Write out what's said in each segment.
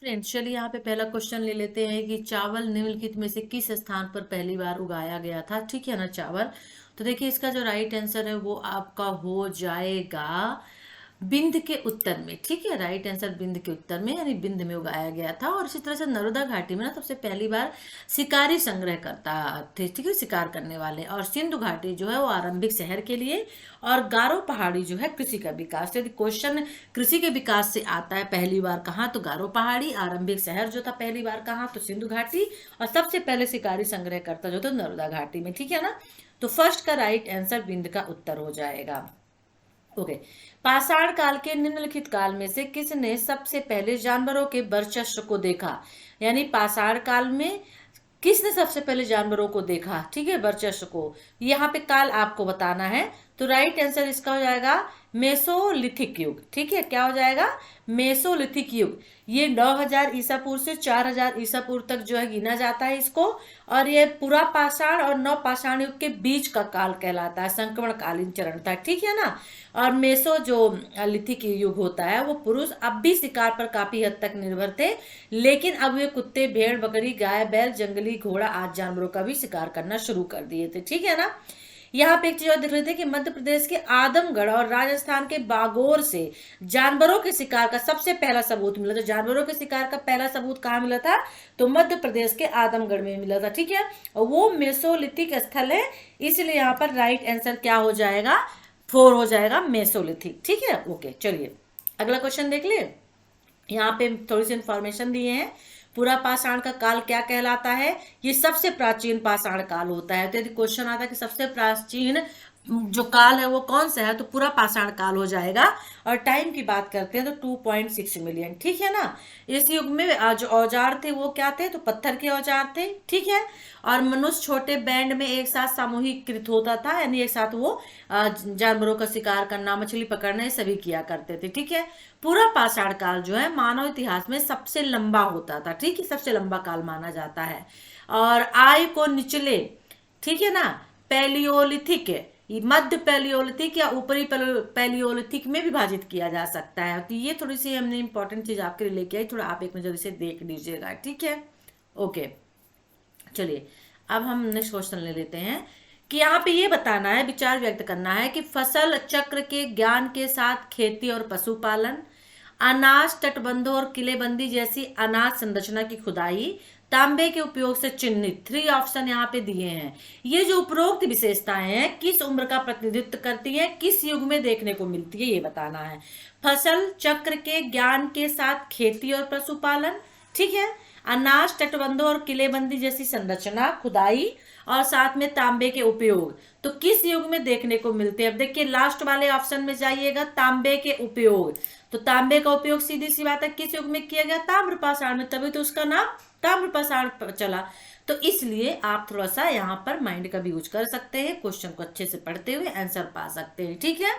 Friends, चलिए यहाँ पे पहला क्वेश्चन ले लेते हैं कि चावल निम्नलिखित में से किस स्थान पर पहली बार उगाया गया था। ठीक है ना, चावल। तो देखिए इसका जो राइट आंसर है वो आपका हो जाएगा बिंद के उत्तर में। ठीक है, राइट आंसर बिंद के उत्तर में, यानी बिंद में उगाया गया था। और इसी तरह से नर्मदा घाटी में ना सबसे पहली बार शिकारी संग्रह करता थे, ठीक है, शिकार करने वाले। और सिंधु घाटी जो है वो आरंभिक शहर के लिए, और गारो पहाड़ी जो है कृषि का विकास। यदि क्वेश्चन कृषि के विकास से आता है पहली बार कहाँ, तो गारो पहाड़ी। आरंभिक शहर जो था पहली बार कहाँ, तो सिंधु घाटी। और सबसे पहले शिकारी संग्रह करता जो था नर्मदा घाटी में। ठीक है ना, तो फर्स्ट का राइट आंसर बिंद का उत्तर हो जाएगा। ओके। पाषाण काल के निम्नलिखित काल में से किसने सबसे पहले जानवरों के वर्चस्व को देखा। यानी पाषाण काल में किसने सबसे पहले जानवरों को देखा, ठीक है, वर्चस्व को। यहाँ पे काल आपको बताना है, तो राइट आंसर इसका हो जाएगा मेसोलिथिक युग। ठीक है, क्या हो जाएगा, मेसोलिथिक युग। ये 9000 ईसा पूर्व से 4000 ईसा पूर्व तक जो है गिना जाता है इसको। और ये पूरा पाषाण और नवपाषाण युग के बीच का काल कहलाता है, संक्रमण कालीन चरण था। ठीक है ना। और मेसो जो लिथिक युग होता है वो पुरुष अब भी शिकार पर काफी हद तक निर्भर थे, लेकिन अब वे कुत्ते, भेड़, बकरी, गाय, बैल, जंगली घोड़ा आदि जानवरों का भी शिकार करना शुरू कर दिए थे। ठीक है ना। यहाँ पे एक चीज और दिख रही थी कि मध्य प्रदेश के आदमगढ़ और राजस्थान के बागोर से जानवरों के शिकार का सबसे पहला सबूत मिला। तो जानवरों के शिकार का पहला सबूत कहाँ मिला था, तो मध्य प्रदेश के आदमगढ़ में मिला था। ठीक है, और वो मेसोलिथिक स्थल है, इसलिए यहाँ पर राइट आंसर क्या हो जाएगा, 4 हो जाएगा, मेसोलिथिक। ठीक है, ओके। चलिए अगला क्वेश्चन देख ले। यहाँ पे थोड़ी सी इंफॉर्मेशन दिए हैं। पूरा पाषाण का काल क्या कहलाता है, ये सबसे प्राचीन पाषाण काल होता है। तो यदि क्वेश्चन आता है कि सबसे प्राचीन जो काल है वो कौन सा है, तो पूरा पाषाण काल हो जाएगा। और टाइम की बात करते हैं तो 2.6 मिलियन। ठीक है ना। इस युग में जो औजार थे वो क्या थे, तो पत्थर के औजार थे। ठीक है। और मनुष्य छोटे बैंड में एक साथ सामूहिकृत होता था, यानी एक साथ वो जानवरों का शिकार करना, मछली पकड़ना, ये सभी किया करते थे। ठीक है। पूरा पाषाण काल जो है मानव इतिहास में सबसे लंबा होता था। ठीक है, सबसे लंबा काल माना जाता है। और आय को निचले, ठीक है ना, पैलियोलिथिक, मध्य पैलियोलिथिक या ऊपरी पैलियोलिथिक में विभाजित किया जा सकता है। तो ये थोड़ी सी हमने इंपॉर्टेंट चीज आपके लिए लेके आई, थोड़ा आप एक नजर से देख लीजिएगा। ठीक है, ओके। चलिए अब हम नेक्स्ट क्वेश्चन ले लेते हैं कि यहाँ पे ये बताना है, विचार व्यक्त करना है कि फसल चक्र के ज्ञान के साथ खेती और पशुपालन, अनाज तटबंधों और किलेबंदी जैसी अनाज संरचना की खुदाई, तांबे के उपयोग से चिन्हित। 3 ऑप्शन यहाँ पे दिए हैं। ये जो उपरोक्त विशेषताएं हैं किस उम्र का प्रतिनिधित्व करती है, किस युग में देखने को मिलती है, ये बताना है। फसल चक्र के ज्ञान के साथ खेती और पशुपालन, ठीक है, अनाज तटबंधों और किलेबंदी जैसी संरचना, खुदाई, और साथ में तांबे के उपयोग, तो किस युग में देखने को मिलते हैं। अब देखिए लास्ट वाले ऑप्शन में जाइएगा, तांबे के उपयोग। तो तांबे का उपयोग सीधी सी बात है किस युग में किया गया, ताम्रपाषाण में, तभी तो उसका नाम ताम्रपाषाण चला। तो इसलिए आप थोड़ा सा यहाँ पर माइंड का भी यूज कर सकते हैं, क्वेश्चन को अच्छे से पढ़ते हुए आंसर पा सकते हैं। ठीक है,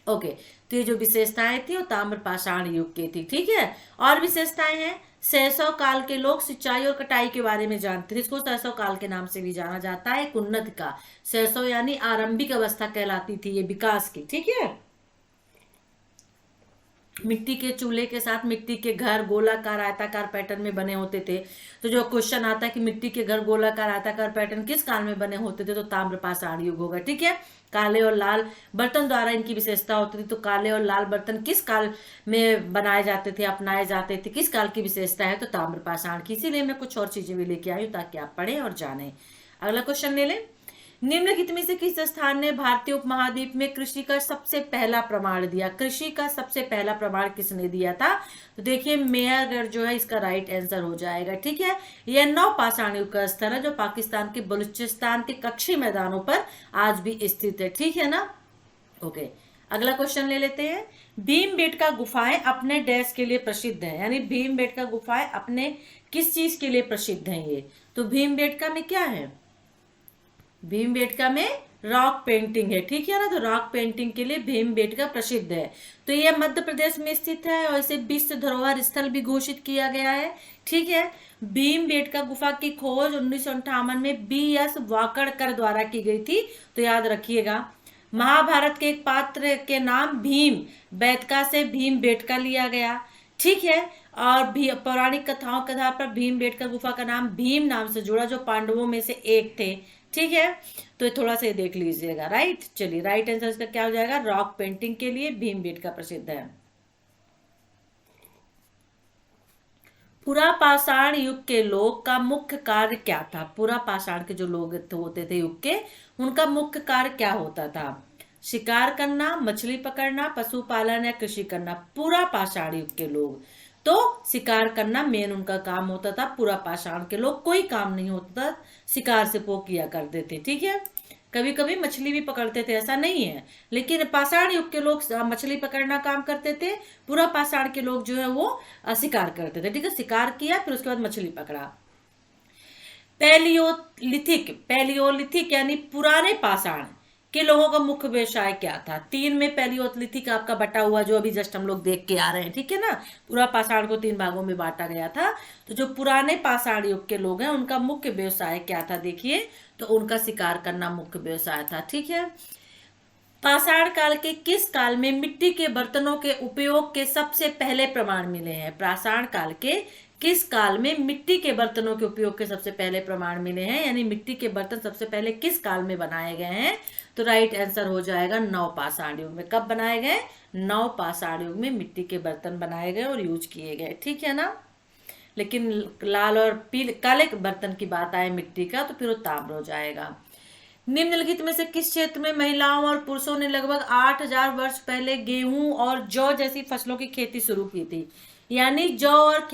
ओके। तो ये जो विशेषताएं थी वो ताम्रपाषाण युग की थी। ठीक है, और विशेषताएं हैं, शैशव काल के लोग सिंचाई और कटाई के बारे में जानते थे, इसको शैशव काल के नाम से भी जाना जाता है। एक उन्नत का, शैशव यानी आरंभिक अवस्था कहलाती थी ये विकास की। ठीक है, मिट्टी के चूल्हे के साथ मिट्टी के घर गोलाकार आयताकार पैटर्न में बने होते थे। तो जो क्वेश्चन आता है कि मिट्टी के घर गोलाकार आयताकार पैटर्न किस काल में बने होते थे, तो ताम्रपाषाण युग होगा। ठीक है, काले और लाल बर्तन द्वारा इनकी विशेषता होती थी। तो काले और लाल बर्तन किस काल में बनाए जाते थे, अपनाए जाते थे, किस काल की विशेषता है, तो ताम्रपाषाण की। इसीलिए मैं कुछ और चीजें भी लेके आई हूँ ताकि आप पढ़ें और जानें। अगला क्वेश्चन ले लें। निम्नलिखित में से किस स्थान ने भारतीय उपमहाद्वीप में कृषि का सबसे पहला प्रमाण दिया। कृषि का सबसे पहला प्रमाण किसने दिया था, तो देखिए मेहरगढ़ जो है इसका राइट आंसर हो जाएगा। ठीक है, यह नवपाषाण युग का स्थल है जो पाकिस्तान के बलूचिस्तान के कच्चे मैदानों पर आज भी स्थित है। ठीक है ना, ओके। अगला क्वेश्चन ले लेते हैं। भीमबेटका गुफाएं अपने डैश के लिए प्रसिद्ध है, यानी भीमबेटका गुफाएं अपने किस चीज के लिए प्रसिद्ध है ये, तो भीमबेटका में क्या है, भीमबेटका में रॉक पेंटिंग है। ठीक है ना, तो रॉक पेंटिंग के लिए भीमबेटका प्रसिद्ध है। तो यह मध्य प्रदेश में स्थित है और इसे विश्व धरोहर स्थल भी घोषित किया गया है। ठीक है, भीमबेटका गुफा की खोज 1958 में BS वाकड़कर द्वारा की गई थी। तो याद रखिएगा, महाभारत के एक पात्र के नाम भीम बेटका से भीमबेटका लिया गया। ठीक है, और भी पौराणिक कथाओं के आधार पर भीमबेटका गुफा का नाम भीम नाम से जुड़ा, जो पांडवों में से एक थे। ठीक है, तो ये थोड़ा सा ये देख लीजिएगा। राइट, चलिए राइट आंसर इसका क्या हो जाएगा, रॉक पेंटिंग के लिए भीमबेटका प्रसिद्ध है। पुरा पाषाण युग के लोग का मुख्य कार्य क्या था? पुरा पाषाण के जो लोग होते थे युग के, उनका मुख्य कार्य क्या होता था? शिकार करना, मछली पकड़ना, पशुपालन या कृषि करना। पुरा पाषाण युग के लोग तो शिकार करना मेन उनका काम होता था। पुरा पाषाण के लोग कोई काम नहीं होता था, शिकार से वो किया करते थे। ठीक है, कभी कभी मछली भी पकड़ते थे, ऐसा नहीं है, लेकिन पाषाण युग के लोग मछली पकड़ना काम करते थे। पूरा पाषाण के लोग जो है वो शिकार करते थे। ठीक है, शिकार किया फिर उसके बाद मछली पकड़ा। पैलियोलिथिक यानी पुराने पाषाण के लोगों का मुख्य व्यवसाय क्या था? 3 में पैलियोलिथिक आपका बटा हुआ, जो अभी जस्ट हम लोग देख के आ रहे हैं। ठीक है ना, पूरा पाषाण को 3 भागों में बांटा गया था। तो जो पुराने पाषाण युग के लोग हैं उनका मुख्य व्यवसाय क्या था? देखिए, तो उनका शिकार करना मुख्य व्यवसाय था। ठीक है, पाषाण काल के किस काल में मिट्टी के बर्तनों के उपयोग के सबसे पहले प्रमाण मिले हैं? पाषाण काल के किस काल में मिट्टी के बर्तनों के उपयोग के सबसे पहले प्रमाण मिले हैं, यानी मिट्टी के बर्तन सबसे पहले किस काल में बनाए गए हैं? तो राइट आंसर हो जाएगा नवपाषाण युग में। कब बनाए गए? नवपाषाण युग में मिट्टी के बर्तन बनाए गए और यूज किए गए। ठीक है ना, लेकिन लाल और पीले काले बर्तन की बात आए मिट्टी का, तो फिर वो ताम्र हो जाएगा। निम्नलिखित में से किस क्षेत्र में महिलाओं और पुरुषों ने लगभग 8000 वर्ष पहले गेहूं और जौ जैसी फसलों की खेती शुरू की थी? यानी जौ और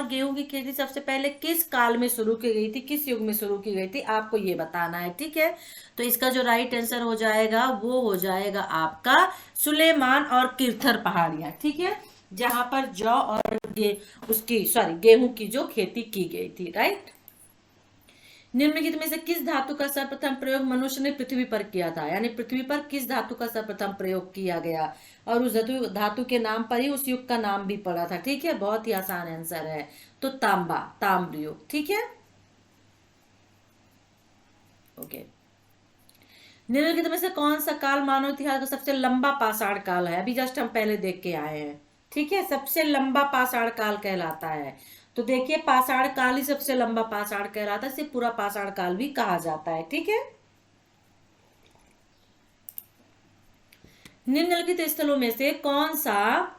गेहूं की खेती सबसे पहले किस काल में शुरू की गई थी, किस युग में शुरू की गई थी, आपको ये बताना है। ठीक है, तो इसका जो राइट आंसर हो जाएगा वो हो जाएगा आपका सुलेमान और किरथर पहाड़ियां। ठीक है, जहां पर जौ और गेहूं की जो खेती की गई थी। राइट, निम्नलिखित में से किस धातु का सर्वप्रथम प्रयोग मनुष्य ने पृथ्वी पर किया था? यानी पृथ्वी पर किस धातु का सर्वप्रथम प्रयोग किया गया, और उस धातु के नाम पर ही उस युग का नाम भी पड़ा था। ठीक है, बहुत ही आसान आंसर है, तो तांबा, ताम्र युग। ठीक है, ओके। निम्नलिखित में से कौन सा काल मानव इतिहास का सबसे लंबा पाषाण काल है? अभी जस्ट हम पहले देख के आए हैं। ठीक है, सबसे लंबा पाषाण काल कहलाता है। तो देखिए, पाषाण काल ही सबसे लंबा पाषाण कहलाता है, इसे पूरा पाषाण काल भी कहा जाता है। ठीक है, निम्नलिखित स्थलों में से कौन सा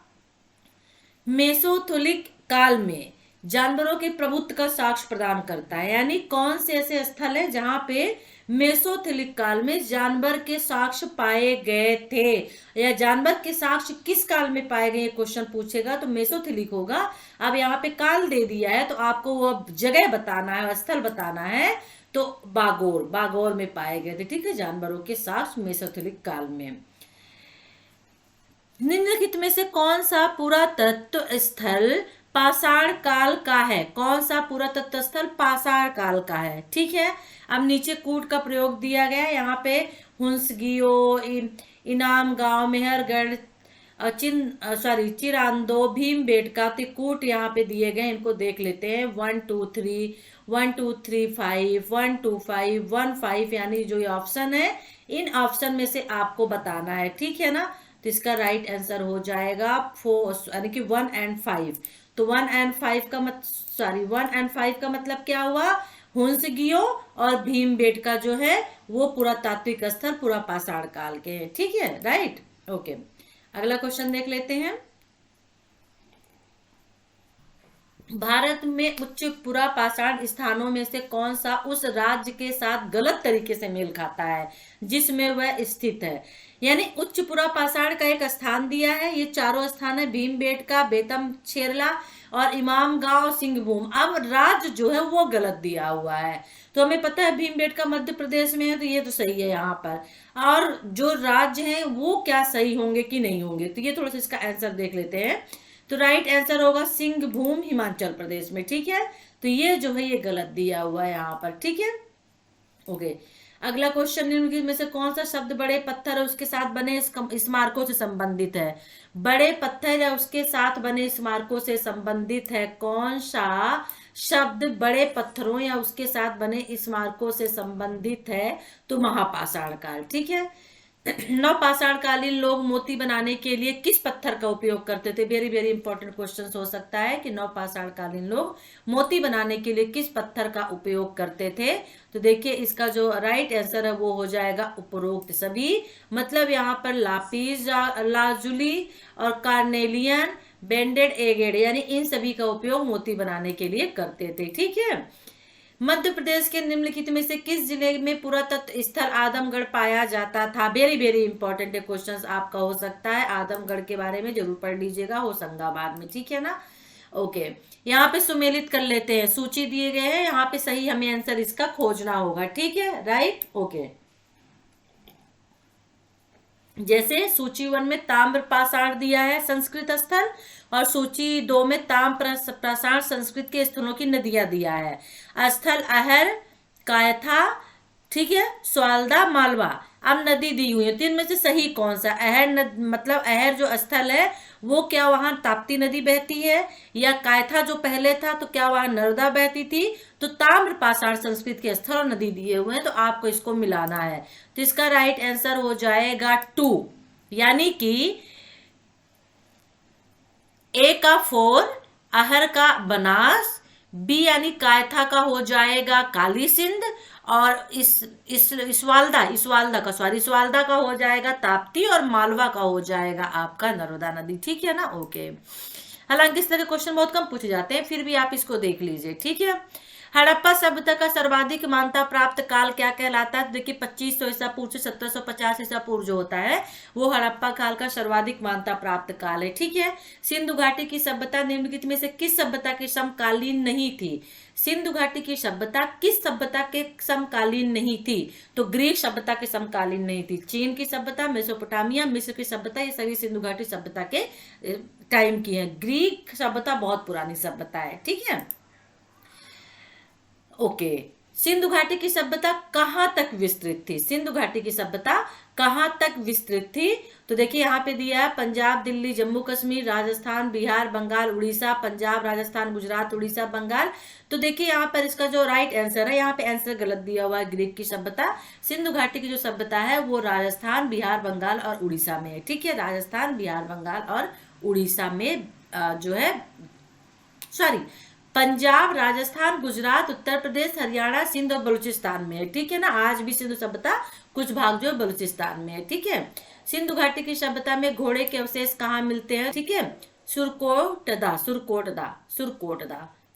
मेसोथोलिक काल में जानवरों के प्रभुत्व का साक्ष्य प्रदान करता है? यानी कौन से ऐसे स्थल है जहां पे मेसोथोलिक काल में जानवर के साक्ष्य पाए गए थे, या जानवर के साक्ष्य किस काल में पाए गए, क्वेश्चन पूछेगा तो मेसोथोलिक होगा। अब यहाँ पे काल दे दिया है तो आपको वो जगह बताना है, स्थल बताना है। तो बागोर में पाए गए थे। ठीक है, जानवरों के साक्ष्य मेसोथोलिक काल में। निम्नलिखित में से कौन सा पुरातत्व स्थल पाषाण काल का है? कौन सा पुरातत्व स्थल पाषाण काल का है? ठीक है, अब नीचे कूट का प्रयोग दिया गया है। यहाँ पे हुंसगियो, इनाम गांव, मेहरगढ़, चिरांदो, भीमबेटका, कूट यहाँ पे दिए गए, इनको देख लेते हैं। 1 2 3 1 2 3 5 1 2 5 1 5, यानी जो ये ऑप्शन है, इन ऑप्शन में से आपको बताना है। ठीक है ना, तो इसका राइट आंसर हो जाएगा 4, यानी कि 1 और 5। तो 1 और 5 का मतलब क्या हुआ? हुंसगियो और भीमबेटका जो है वो पुरातात्विक स्थल पूरा पाषाण काल के हैं। ठीक है, राइट, ओके। अगला क्वेश्चन देख लेते हैं। भारत में उच्च पुरा पाषाण स्थानों में से कौन सा उस राज्य के साथ गलत तरीके से मेल खाता है जिसमें वह स्थित है? यानी उच्च पुरा पाषाण का एक स्थान दिया है, ये चारों स्थान है, भीमबेटका, बेतम छेरला और इमाम गांव सिंहभूम। अब राज्य जो है वो गलत दिया हुआ है, तो हमें पता है भीमबेटका मध्य प्रदेश में है, तो ये तो सही है यहाँ पर। और जो राज्य है वो क्या सही होंगे कि नहीं होंगे, तो ये थोड़ा सा इसका आंसर देख लेते हैं। तो राइट आंसर होगा सिंहभूम, हिमाचल प्रदेश में। ठीक है, तो ये जो है ये गलत दिया हुआ है यहाँ पर। ठीक है, ओके। अगला क्वेश्चन, निम्नलिखित में से कौन सा शब्द बड़े पत्थर और उसके साथ बने स्मारकों से संबंधित है? बड़े पत्थर या उसके साथ बने स्मारकों से संबंधित है? कौन सा शब्द बड़े पत्थरों या उसके साथ बने स्मारकों से संबंधित है? तो महापाषाण काल। ठीक है, नवपाषाण कालीन लोग मोती बनाने के लिए किस पत्थर का उपयोग करते थे? वेरी वेरी इंपॉर्टेंट क्वेश्चन हो सकता है कि नवपाषाण कालीन लोग मोती बनाने के लिए किस पत्थर का उपयोग करते थे? तो देखिए इसका जो राइट आंसर है वो हो जाएगा उपरोक्त सभी। मतलब यहाँ पर लापिस लाजुली और कार्नेलियन, बेंडेड एगेड, यानी इन सभी का उपयोग मोती बनाने के लिए करते थे। ठीक है। मध्य प्रदेश के निम्नलिखित में से किस जिले में पुरातत्व स्थल आदमगढ़ पाया जाता था? वेरी वेरी इंपॉर्टेंट क्वेश्चन आपका हो सकता है, आदमगढ़ के बारे में जरूर पढ़ लीजिएगा, होशंगाबाद में। ठीक है ना। ओके, यहाँ पे सुमेलित कर लेते हैं, सूची दिए गए हैं, यहाँ पे सही हमें आंसर इसका खोजना होगा। ठीक है, राइट। ओके, जैसे सूची 1 में ताम्र पाषाण दिया है संस्कृत स्थल, और सूची 2 में ताम्र पाषाण संस्कृत के स्थलों की नदियां दिया है। स्थल अहर, कायथा, ठीक है, स्वाल्दा, मालवा। अब नदी दी हुई है, तो इनमें से सही कौन सा? अहर मतलब अहर जो स्थल है वो क्या वहां ताप्ती नदी बहती है, या कायथा जो पहले था तो क्या वहां नर्मदा बहती थी? तो ताम्र पाषाण संस्कृत के स्थल और नदी दिए हुए हैं, तो आपको इसको मिलाना है। तो इसका राइट आंसर हो जाएगा 2, यानी कि ए का 4, अहर का बनास, बी यानी कायथा का हो जाएगा काली सिंध, और इस्वाल्दा का हो जाएगा ताप्ती, और मालवा का हो जाएगा आपका नर्मदा नदी। ठीक है ना। ओके, हालांकि इस तरह के क्वेश्चन बहुत कम पूछे जाते हैं, फिर भी आप इसको देख लीजिए। ठीक है। हड़प्पा सभ्यता का सर्वाधिक मान्यता प्राप्त काल क्या कहलाता है? देखिए 2500 ईसा पूर्व से 1750 ईसा पूर्व जो होता है वो हड़प्पा काल का सर्वाधिक मान्यता प्राप्त काल है। ठीक है। सिंधु घाटी की सभ्यता निम्नलिखित में से किस सभ्यता के समकालीन नहीं थी? सिंधु घाटी की सभ्यता किस सभ्यता के समकालीन नहीं थी? तो ग्रीक सभ्यता के समकालीन नहीं थी। चीन की सभ्यता, मेसोपोटामिया, मिस्र की सभ्यता, ये सभी सिंधु घाटी सभ्यता के टाइम की है। ग्रीक सभ्यता बहुत पुरानी सभ्यता है। ठीक है। ओके, सिंधु घाटी की सभ्यता कहां तक विस्तृत थी? सिंधु घाटी की सभ्यता कहां तक विस्तृत थी? तो देखिए यहाँ पे दिया है पंजाब, दिल्ली, जम्मू कश्मीर, राजस्थान, बिहार, बंगाल, उड़ीसा, पंजाब, राजस्थान, गुजरात, उड़ीसा, बंगाल। तो देखिए यहाँ पर इसका जो राइट आंसर है, यहाँ पे आंसर गलत दिया हुआ है। ग्रीक की सभ्यता, सिंधु घाटी की जो सभ्यता है वो राजस्थान, बिहार, बंगाल और उड़ीसा में है। ठीक है, राजस्थान, बिहार, बंगाल और उड़ीसा में जो है, सॉरी, पंजाब, राजस्थान, गुजरात, उत्तर प्रदेश, हरियाणा, सिंध और बलूचिस्तान में है। ठीक है ना। आज भी सिंधु सभ्यता कुछ भाग जो बलूचिस्तान में है। ठीक है। सिंधु घाटी की सभ्यता में घोड़े के अवशेष कहाँ मिलते हैं? ठीक है, सुरकोटदा,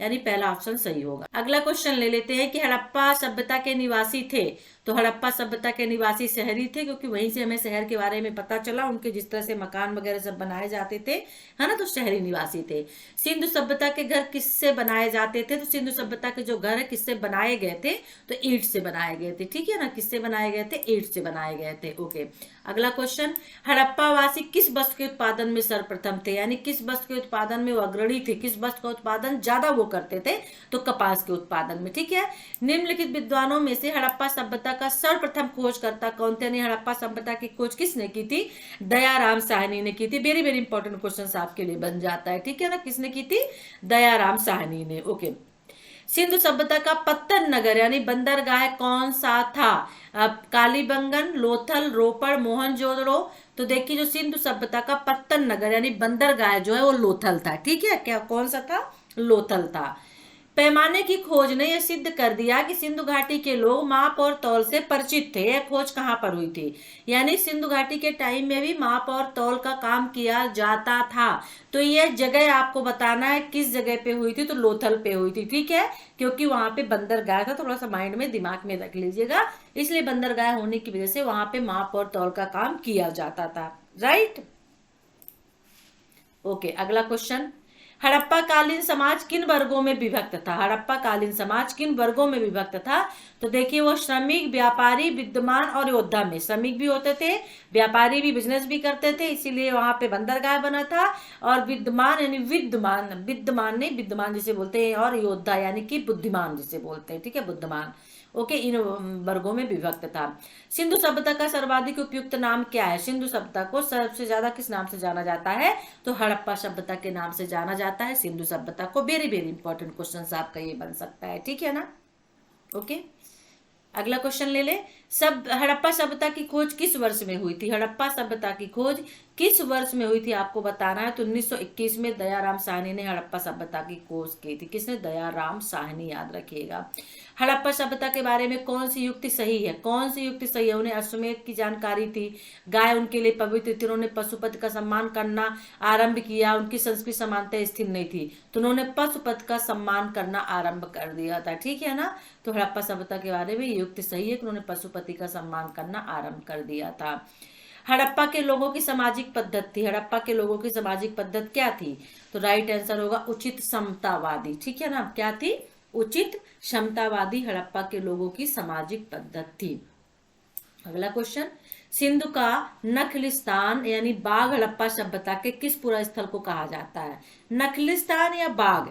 यानी पहला ऑप्शन सही होगा। अगला क्वेश्चन ले लेते हैं कि हड़प्पा सभ्यता के निवासी थे। तो हड़प्पा सभ्यता के निवासी शहरी थे, क्योंकि वहीं से हमें शहर के बारे में पता चला, उनके जिस तरह से मकान वगैरह सब बनाए जाते थे, है ना, तो शहरी निवासी थे। सिंधु सभ्यता के घर किससे बनाए जाते थे? तो सिंधु सभ्यता के जो घर है किससे बनाए गए थे? तो ईंट से बनाए गए थे। ठीक है ना, किससे बनाए गए थे? ईंट से बनाए गए थे। ओके, अगला क्वेश्चन, हड़प्पा वासी किस वस्तु के उत्पादन में सर्वप्रथम थे? यानी किस वस्तु के उत्पादन में वो अग्रणी थे, किस वस्तु का उत्पादन ज्यादा वो करते थे? तो कपास के उत्पादन में। ठीक है। निम्नलिखित विद्वानों में से हड़प्पा सभ्यता का सर्वप्रथम खोजकर्ता कौन थे? हड़प्पा सभ्यता की खोज किसने की थी? दयाराम साहनी ने की थी। वेरी वेरी इंपॉर्टेंट क्वेश्चन आपके लिए बन जाता है। ठीक है ना, किसने की थी? दयाराम साहनी ने। ओके, सिंधु सभ्यता का पत्तन नगर यानी बंदरगाह कौन सा था? कालीबंगन, लोथल, रोपड़, मोहनजोदड़ो। तो देखिए जो सिंधु सभ्यता का पत्तन नगर यानी बंदरगाह जो है वो लोथल था। ठीक है, क्या कौन सा था? लोथल था। पैमाने की खोज ने यह सिद्ध कर दिया कि सिंधु घाटी के लोग माप और तौल से परिचित थे। यह खोज कहाँ पर हुई थी? यानी सिंधु घाटी के टाइम में भी माप और तौल का काम किया जाता था। तो यह जगह आपको बताना है किस जगह पे हुई थी। तो लोथल पे हुई थी। ठीक है, क्योंकि वहां पे बंदरगाह था, थोड़ा सा माइंड में दिमाग में रख लीजिएगा, इसलिए बंदरगाह होने की वजह से वहां पे माप और तौल का काम किया जाता था। राइट। ओके, अगला क्वेश्चन, हड़प्पा कालीन समाज किन वर्गों में विभक्त था? हड़प्पा कालीन समाज किन वर्गों में विभक्त था? तो देखिए वो श्रमिक, व्यापारी, विद्यमान और योद्धा में। श्रमिक भी होते थे, व्यापारी भी बिजनेस भी करते थे, इसीलिए वहां पे बंदरगाह बना था। और विद्यमान यानी विद्यमान जिसे बोलते हैं, और योद्धा यानी कि बुद्धिमान जिसे बोलते हैं। ठीक है, बुद्धिमान। ओके, इन वर्गों में विभक्त था। सिंधु सभ्यता का सर्वाधिक उपयुक्त नाम क्या है? सिंधु सभ्यता को सबसे ज्यादा किस नाम से जाना जाता है? तो हड़प्पा सभ्यता के नाम से जाना जाता है सिंधु सभ्यता को। वेरी वेरी इंपॉर्टेंट क्वेश्चन आपका ये बन सकता है। ठीक है ना। ओके, अगला क्वेश्चन ले ले, सब हड़प्पा सभ्यता की खोज किस वर्ष में हुई थी? हड़प्पा सभ्यता की खोज किस वर्ष में हुई थी आपको बताना है। तो 1921 में दयाराम साहनी ने हड़प्पा सभ्यता की खोज की थी। किसने? दयाराम साहनी, याद रखिएगा। हड़प्पा सभ्यता के बारे में कौन सी युक्ति सही है? कौन सी युक्ति सही है? उन्हें अश्वमेध की जानकारी थी, गाय उनके लिए पवित्र थी, उन्होंने पशुपति का सम्मान करना आरंभ किया, उनकी संस्कृति समानता स्थिर नहीं थी तो उन्होंने पशुपति का सम्मान करना आरंभ कर दिया था, ठीक है ना। तो हड़प्पा सभ्यता के बारे में युक्ति सही है कि उन्होंने पशुपति का सम्मान करना आरंभ कर दिया था। हड़प्पा के लोगों की सामाजिक पद्धति थी, हड़प्पा के लोगों की सामाजिक पद्धति क्या थी? तो राइट आंसर होगा उचित समतावादी, ठीक है ना। क्या थी? उचित समतावादी हड़प्पा के लोगों की सामाजिक पद्धति थी। अगला क्वेश्चन, सिंधु का नखलिस्तान यानी बाघ हड़प्पा सभ्यता के किस पुरा स्थल को कहा जाता है? नखलिस्तान या बाघ,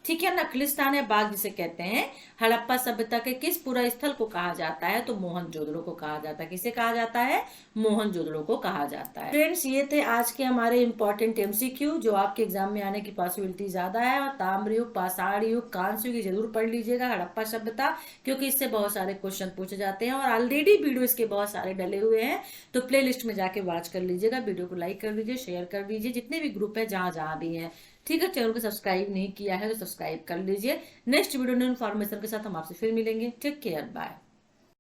ठीक है, नखलिस्तान या बाघ जिसे कहते हैं, हड़प्पा सभ्यता के किस पुरा स्थल को कहा जाता है? तो मोहनजोदड़ो को कहा जाता है। किसे कहा जाता है? मोहनजोदड़ो को कहा जाता है। फ्रेंड्स, ये थे आज के हमारे इंपॉर्टेंट एमसीक्यू जो आपके एग्जाम में आने की पॉसिबिलिटी ज्यादा है। और ताम्रयुग, पाषाण युग, कांस्य युग जरूर पढ़ लीजिएगा, हड़प्पा सभ्यता, क्योंकि इससे बहुत सारे क्वेश्चन पूछे जाते हैं और ऑलरेडी वीडियो इसके बहुत सारे डले हुए हैं। तो प्ले लिस्ट में जाके वॉच कर लीजिएगा। वीडियो को लाइक कर दीजिए, शेयर कर दीजिए, जितने भी ग्रुप है जहां जहां भी है, ठीक है। चैनल को सब्सक्राइब नहीं किया है तो सब्सक्राइब कर लीजिए। नेक्स्ट वीडियो न्यू इन्फॉर्मेशन के साथ हम आपसे फिर मिलेंगे। Take care, bye.